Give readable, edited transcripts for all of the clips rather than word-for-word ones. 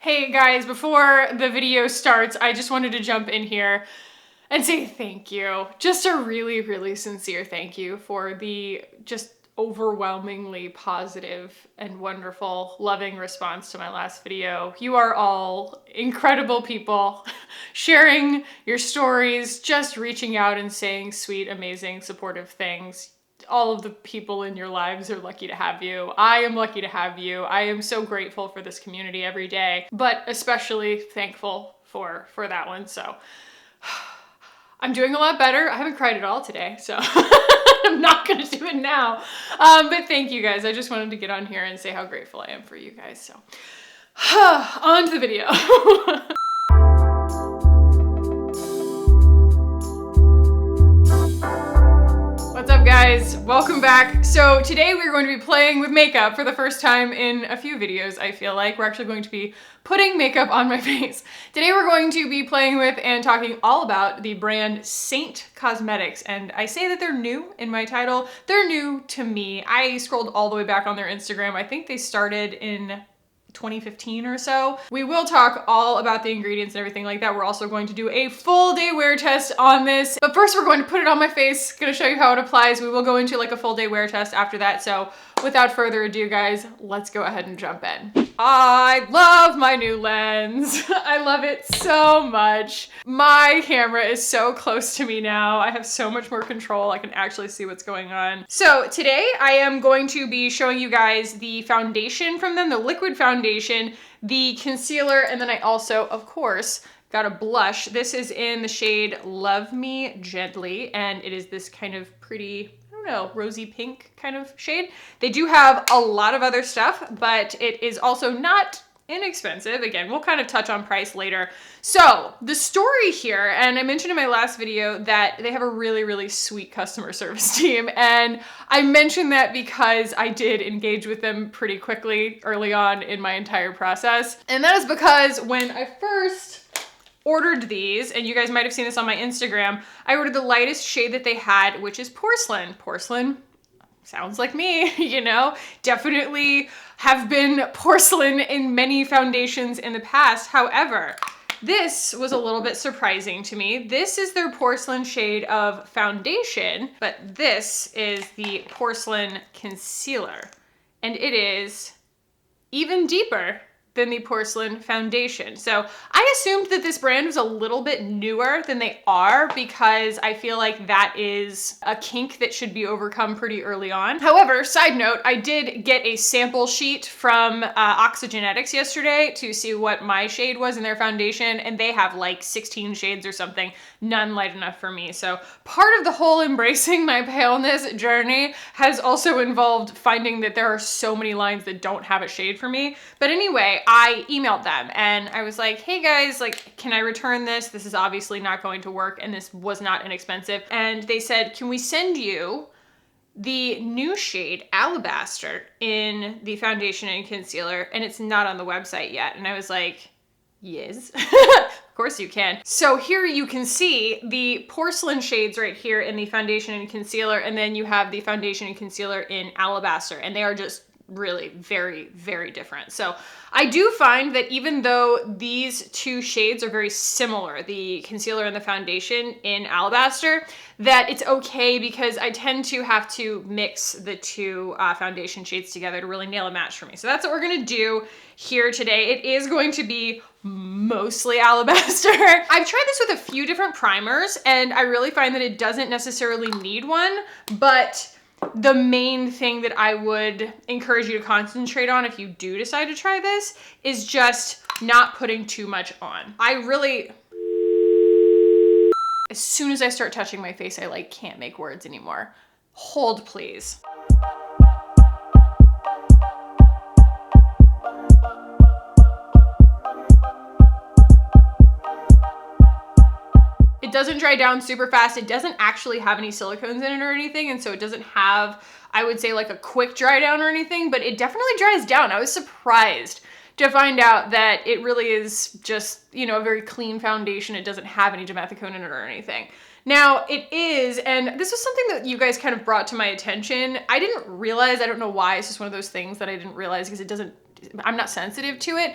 Hey guys, before the video starts, I just wanted to jump in here and say thank you. Just a really, really sincere thank you for the just overwhelmingly positive and wonderful, loving response to my last video. You are all incredible people sharing your stories, just reaching out and saying sweet, amazing, supportive things. All of the people in your lives are lucky to have you. I am lucky to have you. I am so grateful for this community every day, but especially thankful for that one. So I'm doing a lot better. I haven't cried at all today, so I'm not gonna do it now. But thank you guys. I just wanted to get on here and say how grateful I am for you guys. So on to the video. What's up guys? Welcome back. So today we're going to be playing with makeup for the first time in a few videos, I feel like. We're actually going to be putting makeup on my face. Today we're going to be playing with and talking all about the brand Saint Cosmetics. And I say that they're new in my title. They're new to me. I scrolled all the way back on their Instagram. I think they started in 2015 or so. We will talk all about the ingredients and everything like that. We're also going to do a full day wear test on this. But first we're going to put it on my face. Gonna show you how it applies. We will go into like a full day wear test after that. So without further ado guys, let's go ahead and jump in. I love my new lens. I love it so much. My camera is so close to me now. I have so much more control. I can actually see what's going on. So today I am going to be showing you guys the foundation from them, the liquid foundation, the concealer, and then I also, of course, got a blush. This is in the shade Love Me Gently, and it is this kind of pretty, I don't know, rosy pink kind of shade. They do have a lot of other stuff, but it is also not inexpensive. Again, we'll kind of touch on price later. So the story here, and I mentioned in my last video that they have a really, really sweet customer service team. And I mentioned that because I did engage with them pretty quickly early on in my entire process. And that is because when I first ordered these, and you guys might have seen this on my Instagram, I ordered the lightest shade that they had, which is porcelain. Porcelain sounds like me, you know, definitely have been porcelain in many foundations in the past. However, this was a little bit surprising to me. This is their porcelain shade of foundation, but this is the porcelain concealer, and it is even deeper than the porcelain foundation. So I assumed that this brand was a little bit newer than they are because I feel like that is a kink that should be overcome pretty early on. However, side note, I did get a sample sheet from Oxygenetics yesterday to see what my shade was in their foundation, and they have like 16 shades or something, none light enough for me. So part of the whole embracing my paleness journey has also involved finding that there are so many lines that don't have a shade for me. But anyway, I emailed them and I was like, hey guys, like, can I return this? This is obviously not going to work and this was not inexpensive. And they said, can we send you the new shade Alabaster in the foundation and concealer? And it's not on the website yet. And I was like, yes, of course you can. So here you can see the porcelain shades right here in the foundation and concealer. And then you have the foundation and concealer in Alabaster, and they are just really very, very different. So I do find that even though these two shades are very similar, the concealer and the foundation in Alabaster, that it's okay because I tend to have to mix the two foundation shades together to really nail a match for me. So that's what we're gonna do here today. It is going to be mostly Alabaster. I've tried this with a few different primers and I really find that it doesn't necessarily need one, but the main thing that I would encourage you to concentrate on if you do decide to try this is just not putting too much on. As soon as I start touching my face, I like can't make words anymore. Hold please. It doesn't dry down super fast. It doesn't actually have any silicones in it or anything. And so it doesn't have, I would say, like a quick dry down or anything, but it definitely dries down. I was surprised to find out that it really is just, you know, a very clean foundation. It doesn't have any dimethicone in it or anything. Now it is, and this was something that you guys kind of brought to my attention. I didn't realize, I don't know why, it's just one of those things that I didn't realize because I'm not sensitive to it.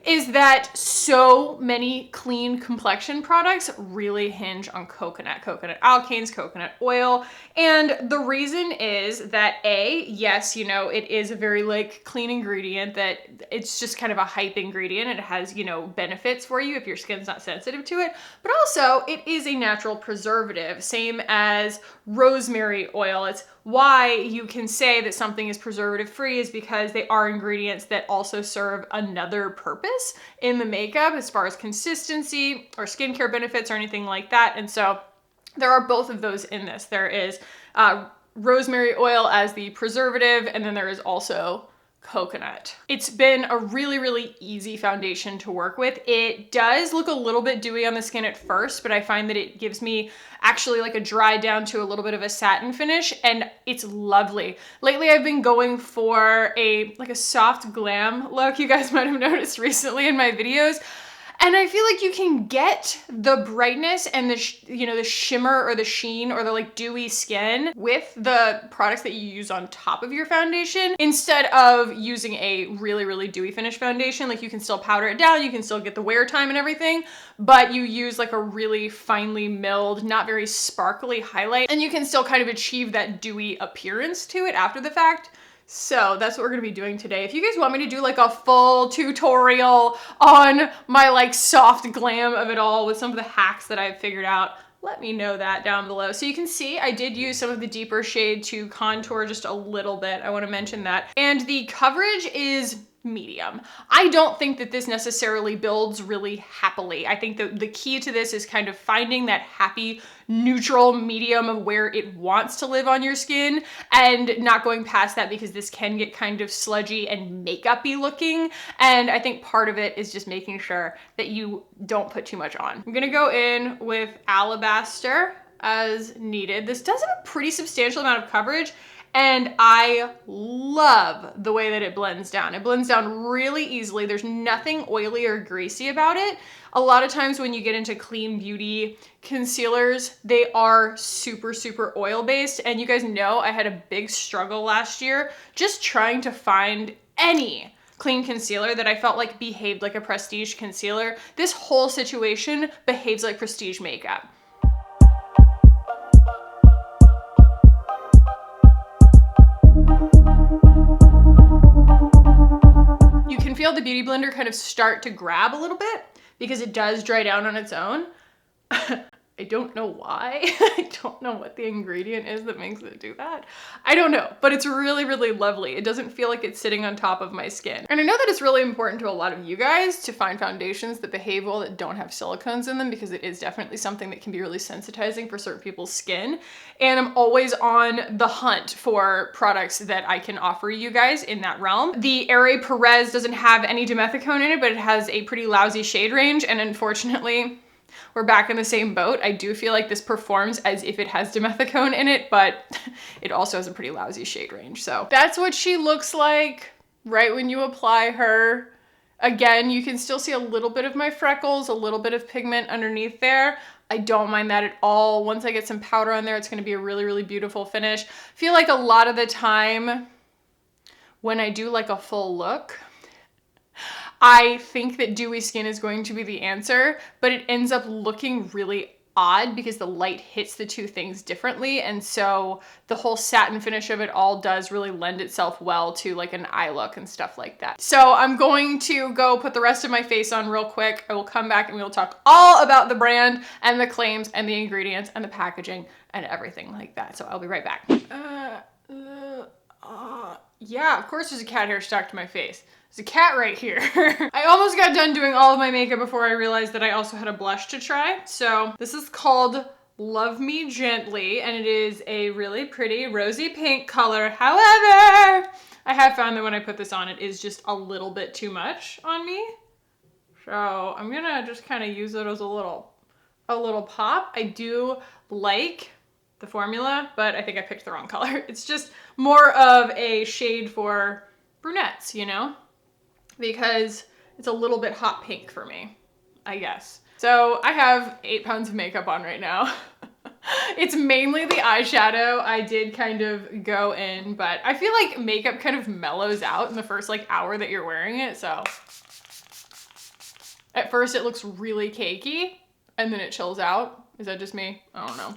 is that so many clean complexion products really hinge on coconut alkanes, coconut oil. And the reason is that yes, you know, it is a very like clean ingredient, that it's just kind of a hype ingredient. It has, you know, benefits for you if your skin's not sensitive to it, but also it is a natural preservative, same as rosemary oil. It's why you can say that something is preservative free, is because they are ingredients that also serve another purpose in the makeup as far as consistency or skincare benefits or anything like that. And so there are both of those in this. There is rosemary oil as the preservative, and then there is also coconut. It's been a really, really easy foundation to work with. It does look a little bit dewy on the skin at first, but I find that it gives me actually like a dry down to a little bit of a satin finish, and it's lovely. Lately, I've been going for like a soft glam look. You guys might have noticed recently in my videos. And I feel like you can get the brightness and the shimmer or the sheen or the like dewy skin with the products that you use on top of your foundation, instead of using a really, really dewy finish foundation. Like, you can still powder it down, you can still get the wear time and everything, but you use like a really finely milled, not very sparkly highlight, and you can still kind of achieve that dewy appearance to it after the fact. So that's what we're gonna be doing today. If you guys want me to do like a full tutorial on my like soft glam of it all with some of the hacks that I've figured out, let me know that down below. So you can see I did use some of the deeper shade to contour just a little bit. I wanna mention that. And the coverage is medium. I don't think that this necessarily builds really happily. I think that the key to this is kind of finding that happy, neutral medium of where it wants to live on your skin and not going past that, because this can get kind of sludgy and makeup-y looking. And I think part of it is just making sure that you don't put too much on. I'm gonna go in with Alabaster as needed. This does have a pretty substantial amount of coverage, and I love the way that it blends down. It blends down really easily. There's nothing oily or greasy about it. A lot of times when you get into clean beauty concealers, they are super, super oil-based. And you guys know I had a big struggle last year just trying to find any clean concealer that I felt like behaved like a prestige concealer. This whole situation behaves like prestige makeup. Feel the Beauty Blender kind of start to grab a little bit because it does dry down on its own. I don't know why. I don't know what the ingredient is that makes it do that. I don't know, but it's really, really lovely. It doesn't feel like it's sitting on top of my skin. And I know that it's really important to a lot of you guys to find foundations that behave well, that don't have silicones in them, because it is definitely something that can be really sensitizing for certain people's skin. And I'm always on the hunt for products that I can offer you guys in that realm. The Aerie Perez doesn't have any dimethicone in it, but it has a pretty lousy shade range, and unfortunately, we're back in the same boat. I do feel like this performs as if it has dimethicone in it, but it also has a pretty lousy shade range. So that's what she looks like right when you apply her. Again, you can still see a little bit of my freckles, a little bit of pigment underneath there. I don't mind that at all. Once I get some powder on there, it's gonna be a really, really beautiful finish. I feel like a lot of the time when I do like a full look, I think that dewy skin is going to be the answer, but it ends up looking really odd because the light hits the two things differently. And so the whole satin finish of it all does really lend itself well to like an eye look and stuff like that. So I'm going to go put the rest of my face on real quick. I will come back and we will talk all about the brand and the claims and the ingredients and the packaging and everything like that. So I'll be right back. Yeah, of course there's a cat hair stuck to my face. There's a cat right here. I almost got done doing all of my makeup before I realized that I also had a blush to try. So this is called Love Me Gently, and it is a really pretty rosy pink color. However, I have found that when I put this on, it is just a little bit too much on me. So I'm gonna just kind of use it as a little pop. I do like the formula, but I think I picked the wrong color. It's just more of a shade for brunettes, you know? Because it's a little bit hot pink for me, I guess. So I have 8 pounds of makeup on right now. It's mainly the eyeshadow. I did kind of go in, but I feel like makeup kind of mellows out in the first like hour that you're wearing it, so At first it looks really cakey and then it chills out. Is that just me? I don't know.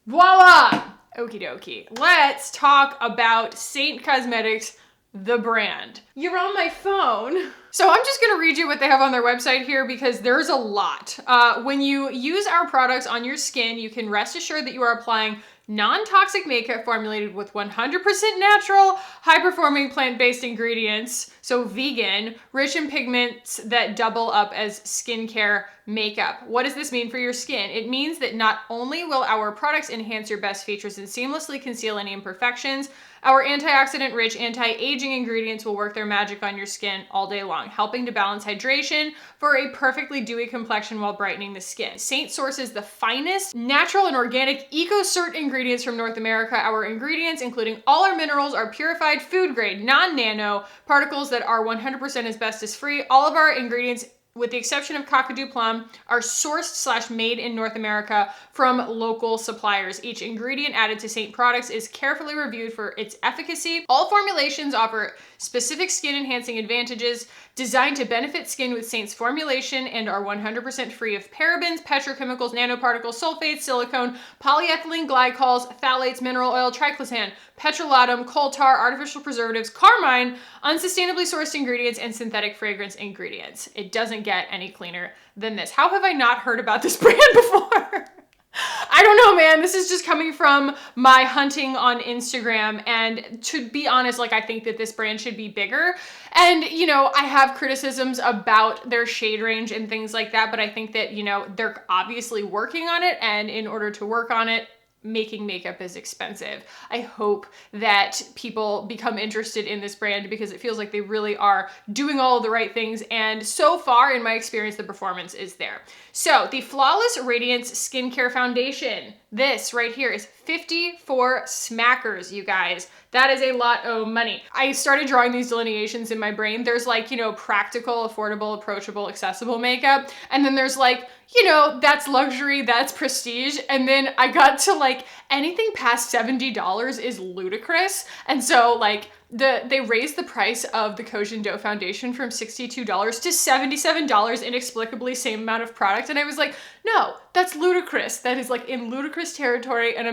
Voila! Okie dokie. Let's talk about Saint Cosmetics, the brand. You're on my phone. So I'm just gonna read you what they have on their website here because there's a lot. When you use our products on your skin, you can rest assured that you are applying non-toxic makeup formulated with 100% natural, high-performing plant-based ingredients, so vegan, rich in pigments that double up as skincare makeup. What does this mean for your skin? It means that not only will our products enhance your best features and seamlessly conceal any imperfections, our antioxidant-rich, anti-aging ingredients will work their magic on your skin all day long, helping to balance hydration for a perfectly dewy complexion while brightening the skin. Saint sources the finest natural and organic EcoCert ingredients from North America. Our ingredients, including all our minerals, are purified, food-grade, non-nano particles that are 100% asbestos-free. All of our ingredients, with the exception of Kakadu Plum, are sourced/made in North America from local suppliers. Each ingredient added to Saint products is carefully reviewed for its efficacy. All formulations offer specific skin enhancing advantages designed to benefit skin with Saint's formulation and are 100% free of parabens, petrochemicals, nanoparticles, sulfates, silicone, polyethylene glycols, phthalates, mineral oil, triclosan, petrolatum, coal tar, artificial preservatives, carmine, unsustainably sourced ingredients, and synthetic fragrance ingredients. It doesn't get any cleaner than this. How have I not heard about this brand before? I don't know, man. This is just coming from my hunting on Instagram. And to be honest, like, I think that this brand should be bigger. And, you know, I have criticisms about their shade range and things like that. But I think that, you know, they're obviously working on it. And in order to work on it, making makeup is expensive. I hope that people become interested in this brand because it feels like they really are doing all of the right things. And so far, in my experience, the performance is there. So the Flawless Radiance Skincare Foundation, this right here is 54 smackers, you guys. That is a lot of money. I started drawing these delineations in my brain. There's like, you know, practical, affordable, approachable, accessible makeup. And then there's like, you know, that's luxury, that's prestige. And then I got to like anything past $70 is ludicrous. And so like they raised the price of the Kojin Dough Foundation from $62 to $77, inexplicably same amount of product. And I was like, no, that's ludicrous. That is like in ludicrous territory. And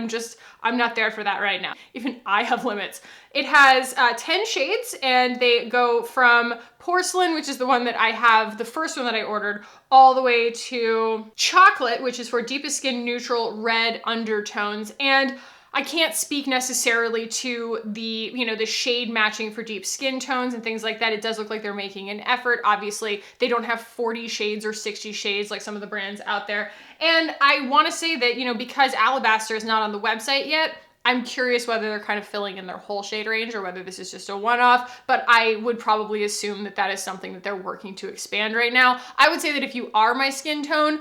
I'm not there for that right now. Even I have limits. It has 10 shades and they go from porcelain, which is the one that I have, the first one that I ordered, all the way to chocolate, which is for deepest skin neutral red undertones. And I can't speak necessarily to the, you know, the shade matching for deep skin tones and things like that. It does look like they're making an effort. Obviously, they don't have 40 shades or 60 shades like some of the brands out there. And I want to say that, you know, because Alabaster is not on the website yet, I'm curious whether they're kind of filling in their whole shade range or whether this is just a one-off, but I would probably assume that that is something that they're working to expand right now. I would say that if you are my skin tone,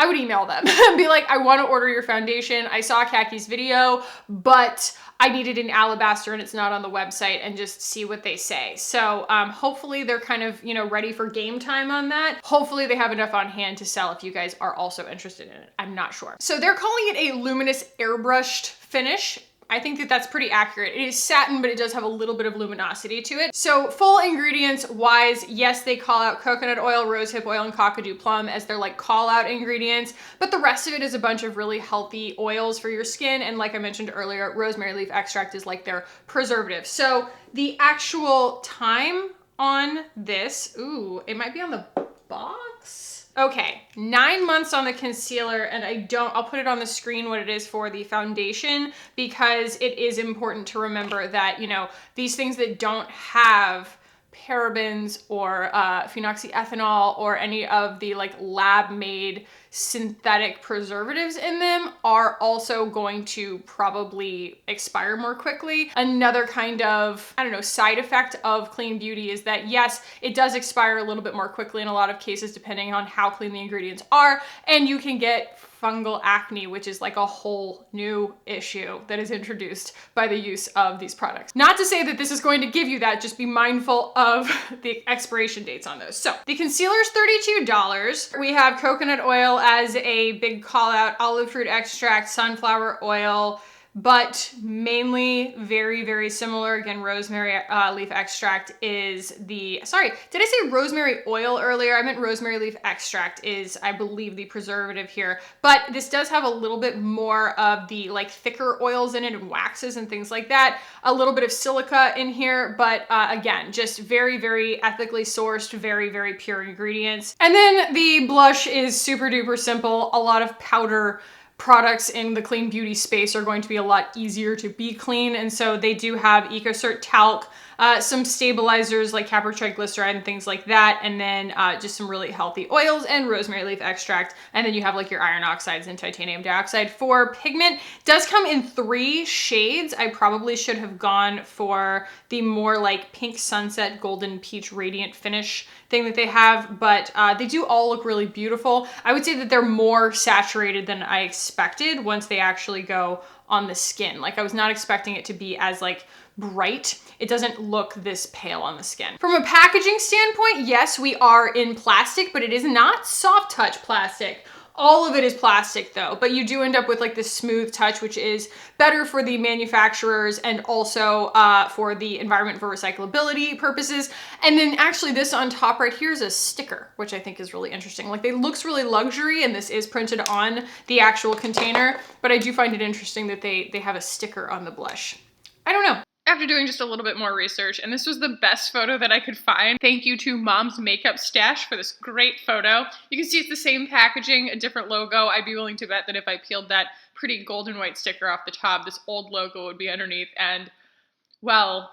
I would email them and be like, I want to order your foundation. I saw Kaki's video, but I need it in Alabaster and it's not on the website, and just see what they say. So hopefully they're kind of, you know, ready for game time on that. Hopefully they have enough on hand to sell if you guys are also interested in it. I'm not sure. So they're calling it a luminous airbrushed finish. I think that that's pretty accurate. It is satin, but it does have a little bit of luminosity to it. So full ingredients wise, yes, they call out coconut oil, rosehip oil, and Kakadu Plum as their like call out ingredients, but the rest of it is a bunch of really healthy oils for your skin. And like I mentioned earlier, rosemary leaf extract is like their preservative. So the actual time on this, ooh, it might be on the box. Okay, 9 months on the concealer, and I'll put it on the screen what it is for the foundation, because it is important to remember that, you know, these things that don't have parabens or phenoxyethanol or any of the like lab-made synthetic preservatives in them are also going to probably expire more quickly. Another kind of, I don't know, side effect of clean beauty is that yes, it does expire a little bit more quickly in a lot of cases depending on how clean the ingredients are, and you can get fungal acne, which is like a whole new issue that is introduced by the use of these products. Not to say that this is going to give you that, just be mindful of the expiration dates on those. So the concealer is $32. We have coconut oil as a big call out, olive fruit extract, sunflower oil, but mainly very, very similar. Again, rosemary leaf extract is the, sorry, did I say rosemary oil earlier? I meant rosemary leaf extract is, I believe, the preservative here, but this does have a little bit more of the like thicker oils in it and waxes and things like that. A little bit of silica in here, but again, just very, very ethically sourced, very, very pure ingredients. And then the blush is super duper simple. A lot of powder products in the clean beauty space are going to be a lot easier to be clean. And so they do have EcoCert talc, some stabilizers like Capra triglyceride and things like that. And then just some really healthy oils and rosemary leaf extract. And then you have like your iron oxides and titanium dioxide for pigment. It does come in 3 shades. I probably should have gone for the more like pink sunset, golden peach radiant finish thing that they have, but they do all look really beautiful. I would say that they're more saturated than I expected once they actually go on the skin. Like I was not expecting it to be as like bright. It doesn't look this pale on the skin. From a packaging standpoint, yes, we are in plastic, but it is not soft touch plastic. All of it is plastic though, but you do end up with like this smooth touch, which is better for the manufacturers and also for the environment for recyclability purposes. And then actually this on top right here is a sticker, which I think is really interesting. Like it looks really luxury and this is printed on the actual container, but I do find it interesting that they have a sticker on the blush. I don't know. After doing just a little bit more research, and this was the best photo that I could find. Thank you to Mom's Makeup Stash for this great photo. You can see it's the same packaging, a different logo. I'd be willing to bet that if I peeled that pretty golden white sticker off the top, this old logo would be underneath, and well,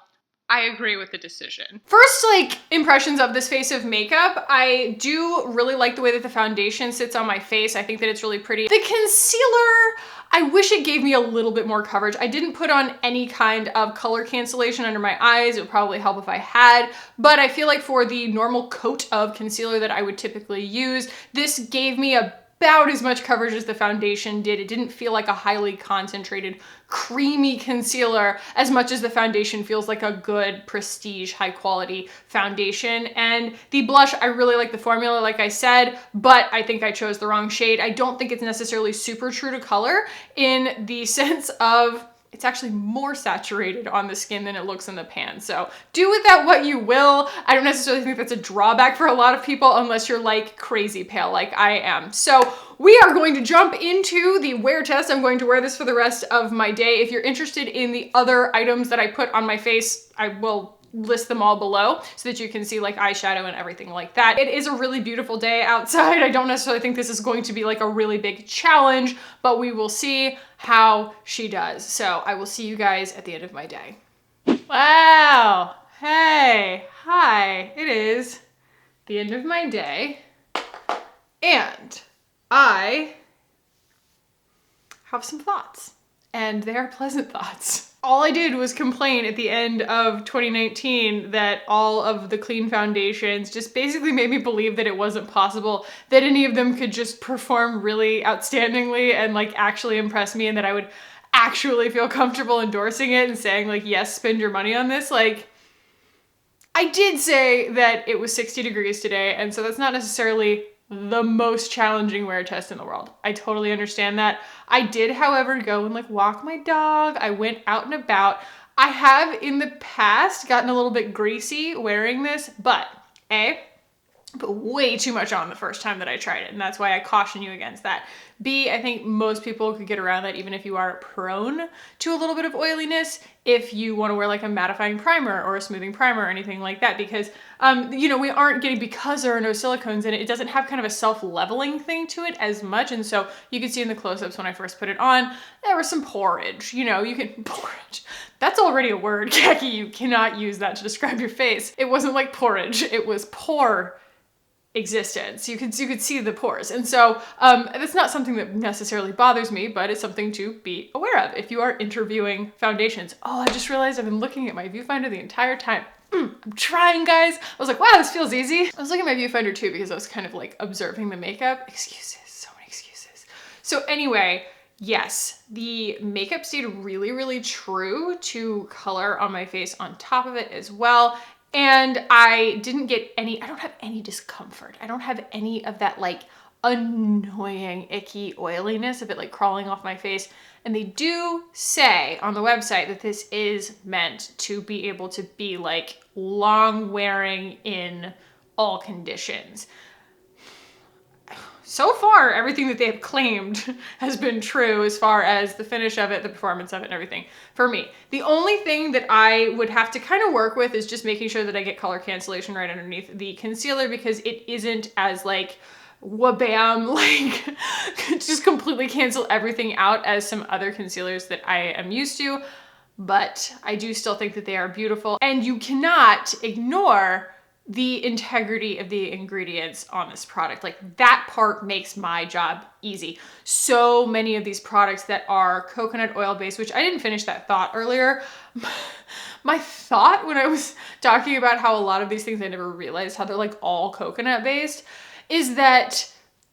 I agree with the decision. First, like, impressions of this face of makeup, I do really like the way that the foundation sits on my face. I think that it's really pretty. The concealer, I wish it gave me a little bit more coverage. I didn't put on any kind of color cancellation under my eyes. It would probably help if I had, but I feel like for the normal coat of concealer that I would typically use, this gave me about as much coverage as the foundation did. It didn't feel like a highly concentrated, creamy concealer as much as the foundation feels like a good, prestige, high quality foundation. And the blush, I really like the formula, like I said, but I think I chose the wrong shade. I don't think it's necessarily super true to color in the sense of it's actually more saturated on the skin than it looks in the pan. So do with that what you will. I don't necessarily think that's a drawback for a lot of people unless you're like crazy pale like I am. So we are going to jump into the wear test. I'm going to wear this for the rest of my day. If you're interested in the other items that I put on my face, I will list them all below so that you can see like eyeshadow and everything like that. It is a really beautiful day outside. I don't necessarily think this is going to be like a really big challenge, but we will see how she does. So I will see you guys at the end of my day. Wow. Hey, hi. It is the end of my day and I have some thoughts and they are pleasant thoughts. All I did was complain at the end of 2019 that all of the clean foundations just basically made me believe that it wasn't possible that any of them could just perform really outstandingly and like actually impress me and that I would actually feel comfortable endorsing it and saying like, yes, spend your money on this. Like, I did say that it was 60 degrees today, and so that's not necessarily the most challenging wear test in the world. I totally understand that. I did, however, go and like walk my dog. I went out and about. I have in the past gotten a little bit greasy wearing this, but A, put way too much on the first time that I tried it, and that's why I caution you against that. B, I think most people could get around that even if you are prone to a little bit of oiliness, if you want to wear like a mattifying primer or a smoothing primer or anything like that, because you know, we aren't getting, because there are no silicones in it, it doesn't have kind of a self-leveling thing to it as much. And so you can see in the close-ups when I first put it on, there was some porridge, you know, you can, porridge. That's already a word, Khaki. You cannot use that to describe your face. It wasn't like porridge, it was poor existence. You could see the pores. And so that's not something that necessarily bothers me, but it's something to be aware of if you are interviewing foundations. Oh, I just realized I've been looking at my viewfinder the entire time. I'm trying, guys. I was like, wow, this feels easy. I was looking at my viewfinder too because I was kind of like observing the makeup. Excuses, so many excuses. So anyway, yes, the makeup stayed really, really true to color on my face on top of it as well. And I didn't get any, I don't have any discomfort. I don't have any of that like annoying, icky oiliness of it like crawling off my face. And they do say on the website that this is meant to be able to be like long wearing in all conditions. So far, everything that they have claimed has been true as far as the finish of it, the performance of it, and everything for me. The only thing that I would have to kind of work with is just making sure that I get color cancellation right underneath the concealer, because it isn't as like wha-bam, like just completely cancel everything out as some other concealers that I am used to. But I do still think that they are beautiful, and you cannot ignore the integrity of the ingredients on this product. Like that part makes my job easy. So many of these products that are coconut oil based, which I didn't finish that thought earlier. My thought when I was talking about how a lot of these things, I never realized how they're like all coconut based, is that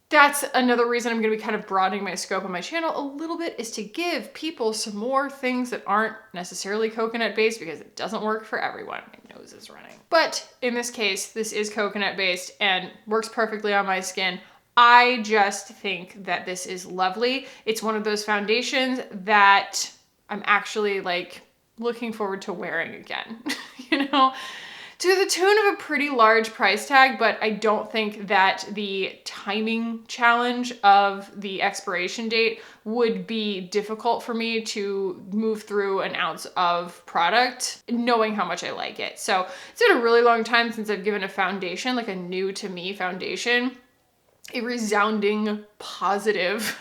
that's another reason I'm gonna be kind of broadening my scope on my channel a little bit, is to give people some more things that aren't necessarily coconut based, because it doesn't work for everyone. My nose is running. But in this case, this is coconut based and works perfectly on my skin. I just think that this is lovely. It's one of those foundations that I'm actually like looking forward to wearing again, you know? To the tune of a pretty large price tag, but I don't think that the timing challenge of the expiration date would be difficult for me to move through an ounce of product, knowing how much I like it. So it's been a really long time since I've given a foundation, like a new to me foundation, a resounding positive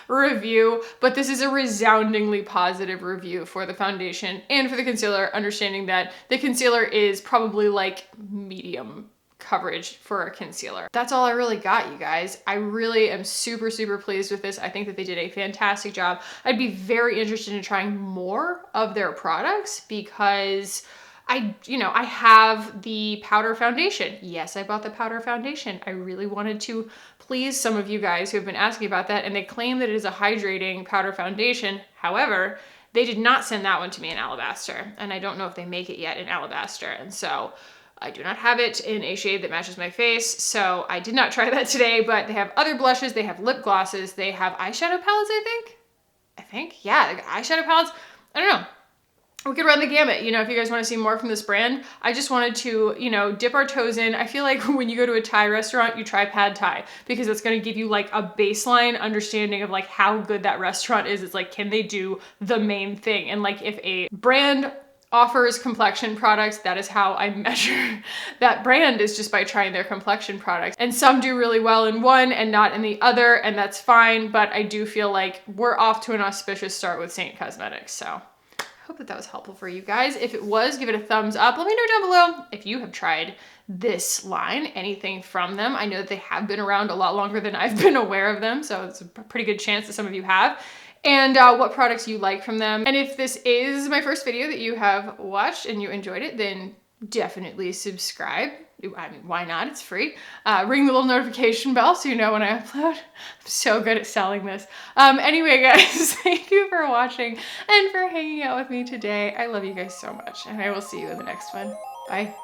review, but this is a resoundingly positive review for the foundation and for the concealer, understanding that the concealer is probably like medium coverage for a concealer. That's all I really got, you guys. I really am super, super pleased with this. I think that they did a fantastic job. I'd be very interested in trying more of their products, because I have the powder foundation. Yes, I bought the powder foundation. I really wanted to please some of you guys who have been asking about that, and they claim that it is a hydrating powder foundation. However, they did not send that one to me in alabaster, and I don't know if they make it yet in alabaster, and so I do not have it in a shade that matches my face, so I did not try that today. But they have other blushes, they have lip glosses, they have eyeshadow palettes, I think, yeah, eyeshadow palettes. I don't know. We could run the gamut, if you guys want to see more from this brand. I just wanted to, dip our toes in. I feel like when you go to a Thai restaurant, you try pad Thai, because it's going to give you like a baseline understanding of like how good that restaurant is. It's like, can they do the main thing? And like if a brand offers complexion products, that is how I measure that brand, is just by trying their complexion products. And some do really well in one and not in the other, and that's fine. But I do feel like we're off to an auspicious start with Saint Cosmetics, so hope that was helpful for you guys. If it was, give it a thumbs up. Let me know down below if you have tried this line, anything from them. I know that they have been around a lot longer than I've been aware of them, so it's a pretty good chance that some of you have. And what products you like from them. And if this is my first video that you have watched and you enjoyed it, then definitely subscribe. I mean, why not? It's free. Ring the little notification bell so you know when I upload. I'm so good at selling this. Anyway, guys, thank you for watching and for hanging out with me today. I love you guys so much, and I will see you in the next one. Bye.